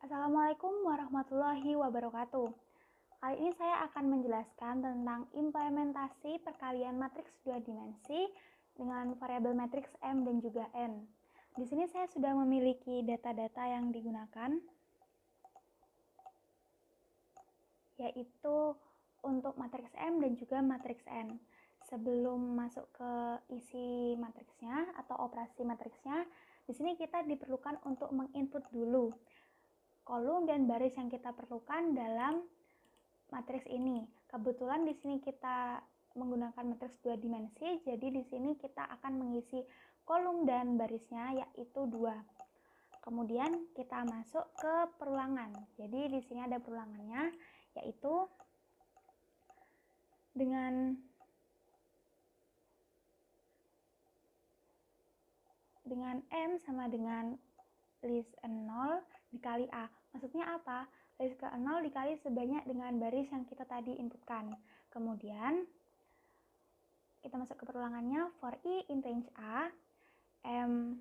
Assalamualaikum warahmatullahi wabarakatuh. Kali ini saya akan menjelaskan tentang implementasi perkalian matriks dua dimensi dengan variabel matriks M dan juga N. Di sini saya sudah memiliki data-data yang digunakan, yaitu untuk matriks M dan juga matriks N. Sebelum masuk ke isi matriksnya atau operasi matriksnya, di sini kita diperlukan untuk menginput dulu kolom dan baris yang kita perlukan dalam matriks ini. Kebetulan di sini kita menggunakan matriks dua dimensi, jadi di sini kita akan mengisi kolom dan barisnya yaitu 2. Kemudian kita masuk ke perulangan. Jadi di sini ada perulangannya yaitu dengan M sama dengan list 0 dikali A. Maksudnya apa? List ke 0 dikali sebanyak dengan baris yang kita tadi inputkan. Kemudian kita masuk ke perulangannya. For I in range A, M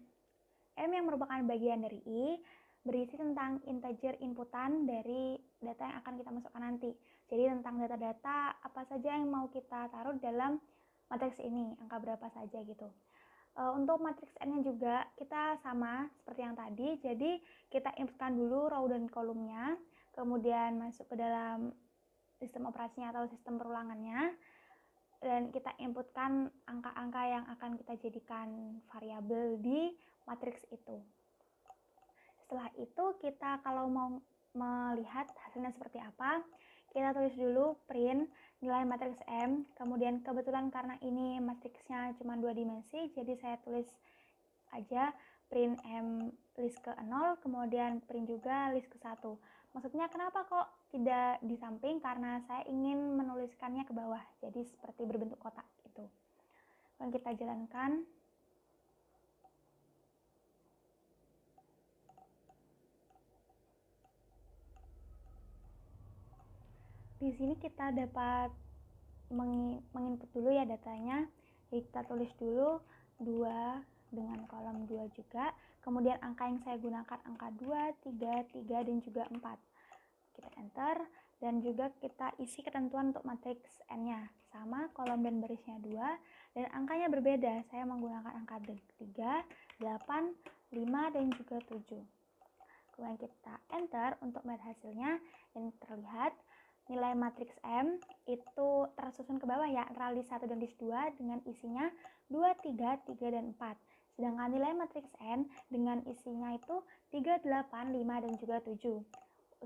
yang merupakan bagian dari I berisi tentang integer inputan dari data yang akan kita masukkan nanti. Jadi tentang data-data apa saja yang mau kita taruh dalam matriks ini, angka berapa saja gitu. Untuk matriks N-nya juga kita sama seperti yang tadi, jadi kita inputkan dulu row dan kolomnya, kemudian masuk ke dalam sistem operasinya atau sistem perulangannya, dan kita inputkan angka-angka yang akan kita jadikan variabel di matriks itu. Setelah itu kita kalau mau melihat hasilnya seperti apa, kita tulis dulu print nilai matriks M, kemudian kebetulan karena ini matriksnya cuma 2 dimensi, jadi saya tulis aja print M list ke 0, kemudian print juga list ke 1. Maksudnya kenapa kok tidak di samping? Karena saya ingin menuliskannya ke bawah, jadi seperti berbentuk kotak gitu. Lalu kita jalankan. Di sini kita dapat menginput dulu ya datanya. Jadi kita tulis dulu 2 dengan kolom 2 juga. Kemudian angka yang saya gunakan angka 2, 3, 3 dan juga 4. Kita enter dan juga kita isi ketentuan untuk matriks N-nya. Sama kolom dan barisnya 2 dan angkanya berbeda. Saya menggunakan angka 3, 8, 5 dan juga 7. Kemudian kita enter untuk melihat hasilnya yang terlihat nilai matriks M itu tersusun ke bawah ya, antara list 1 dan list 2 dengan isinya 2, 3, 3, dan 4. Sedangkan nilai matriks N dengan isinya itu 3, 8, 5, dan juga 7.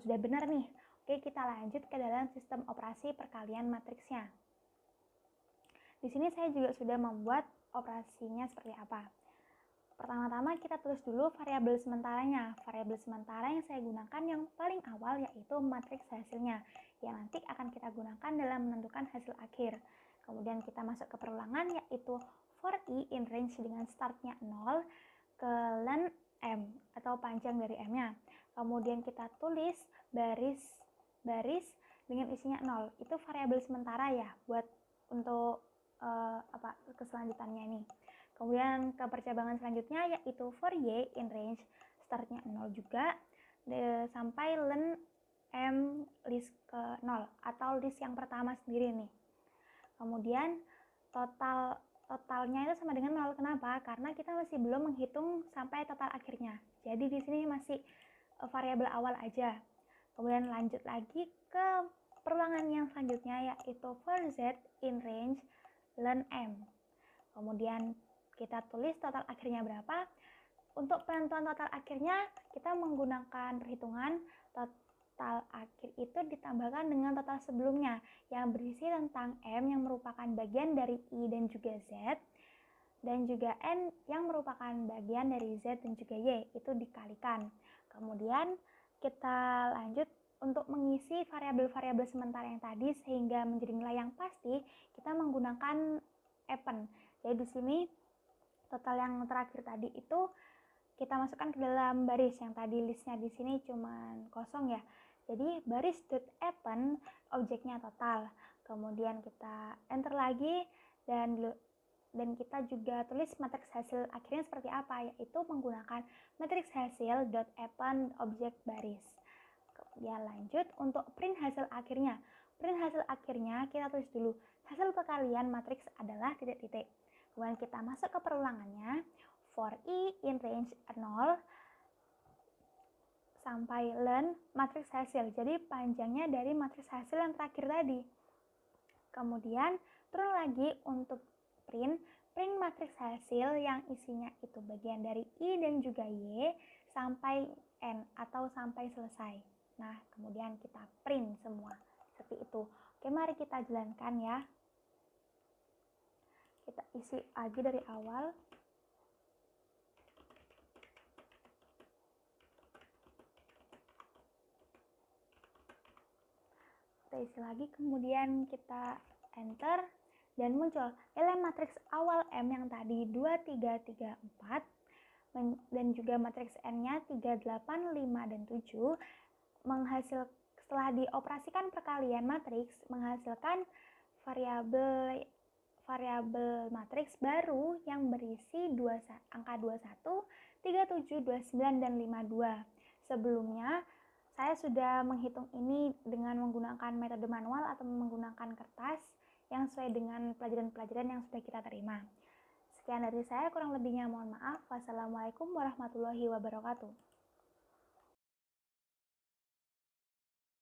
Sudah benar nih. Oke, kita lanjut ke dalam sistem operasi perkalian matriksnya. Di sini saya juga sudah membuat operasinya seperti apa. Pertama-tama kita tulis dulu variabel sementaranya. Variabel sementara yang saya gunakan yang paling awal yaitu matriks hasilnya, yang nanti akan kita gunakan dalam menentukan hasil akhir. Kemudian kita masuk ke perulangan yaitu for I in range dengan startnya 0 ke len M atau panjang dari M-nya. Kemudian kita tulis baris dengan isinya 0. Itu variabel sementara ya buat untuk keselanjutannya ini. Kemudian ke percabangan selanjutnya yaitu for Y in range startnya 0 juga sampai len M list ke 0 atau list yang pertama sendiri nih. Kemudian totalnya itu sama dengan 0. Kenapa? Karena kita masih belum menghitung sampai total akhirnya. Jadi di sini masih variabel awal aja. Kemudian lanjut lagi ke perulangan yang selanjutnya yaitu for Z in range len M. Kemudian kita tulis total akhirnya berapa. Untuk penentuan total akhirnya kita menggunakan perhitungan total akhir itu ditambahkan dengan total sebelumnya yang berisi tentang M yang merupakan bagian dari I dan juga Z, dan juga N yang merupakan bagian dari Z dan juga Y, itu dikalikan. Kemudian kita lanjut untuk mengisi variabel-variabel sementara yang tadi sehingga menjadi nilai yang pasti, kita menggunakan append. Jadi di sini total yang terakhir tadi itu kita masukkan ke dalam baris yang tadi listnya di sini cuma kosong ya. Jadi baris .append objeknya total. Kemudian kita enter lagi dan kita juga tulis matriks hasil akhirnya seperti apa, yaitu menggunakan matriks hasil .append objek baris. Ya, lanjut untuk print hasil akhirnya. Print hasil akhirnya kita tulis dulu. Hasil perkalian matriks adalah titik-titik. Kemudian kita masuk ke perulangannya. For I in range 0 sampai learn matriks hasil. Jadi panjangnya dari matriks hasil yang terakhir tadi. Kemudian turun lagi untuk print matriks hasil yang isinya itu bagian dari I dan juga Y sampai N atau sampai selesai. Nah, kemudian kita print semua seperti itu. Oke, mari kita jalankan ya. Kita isi lagi dari awal. Kita isi lagi, kemudian kita enter dan muncul nilai matriks awal M yang tadi 2, 3, 3, 4 dan juga matriks N-nya 3, 8, 5, dan 7 setelah dioperasikan perkalian matriks menghasilkan variabel matriks baru yang berisi angka 21, 37, 29, dan 52. Sebelumnya saya sudah menghitung ini dengan menggunakan metode manual atau menggunakan kertas yang sesuai dengan pelajaran-pelajaran yang sudah kita terima. Sekian dari saya, kurang lebihnya mohon maaf. Wassalamualaikum warahmatullahi wabarakatuh.